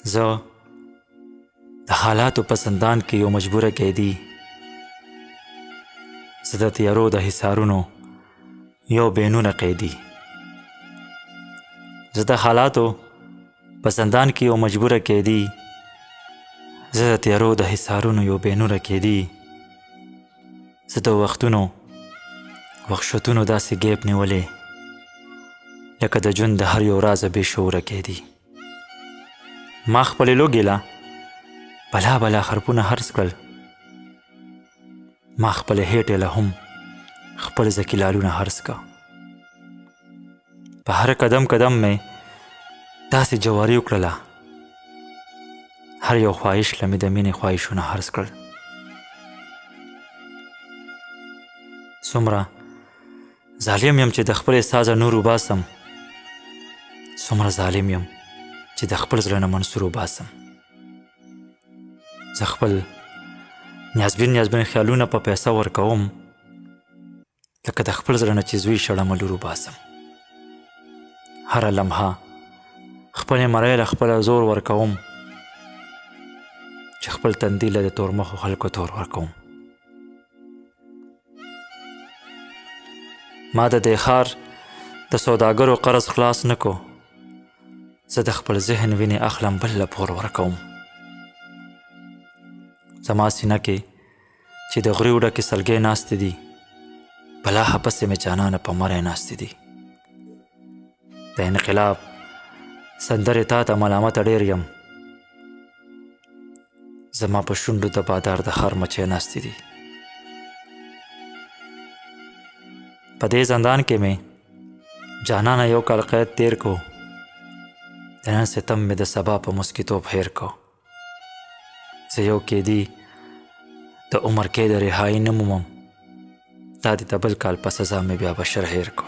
زه د حالاتو په زندان کې یو مجبوره قیدي، زه د تیارو د حصارونو یو بېنونه قیدي. زه د حالاتو په زندان کې یو مجبوره قیدي، زه د تیارو د حصارونو یو بېنونه قیدي. زه د وختونو وحشتونو داسې ګیپ نیولې، لکه د ژوند د هر یو رازه بې شعوره قیدي. ما خپلې لوږې له بلا بلا خرپونه هرڅ کړل، ما خپلې هېټې له هم خپل زکي لالونه هرڅ که. په هر قدم قدم مې داسې جواري وکړله، هر یو خواهش له مې د مینې خواهشونه هرڅ کړل. څومره ظالم یم چې د خپلې سازه نور وباسم، څومره ظالم یم چې د خپل زړه نه منصور وباسم. زه خپل نیازبین نیازبین خیالونه په پیسه ورکوم، لکه د خپل زړه نه چې زوی شړمه لور وباسم. هره لمحه خپلې مرۍ له خپله زور ورکوم، چې خپل تندي له د تورمخو خلکو تور ورکوم. ما د دې ښار د سوداګرو قرض خلاص نه کو، زه د خپل ذهن وینې اخلم بل له پور ورکوم. زما سینه کې چې د غریو ډکې سلګۍ ناستې دي، بلا پسې مې جانانه په مری ناستې دي. د انقلاب سندرې تا ته ملامته ډېر یم، زما په شونډو د بادار د خر مچۍ ناستې دي. په دې زندان کې مې جانانه یو کال قید تیر کو، د نن ستم مې د سبا په مسکیتوب هیر کو. زه یو قیدي د عمر کې د رهایي نه مومم، دا د بل کال په سزا مې بیا بشر هیر کو.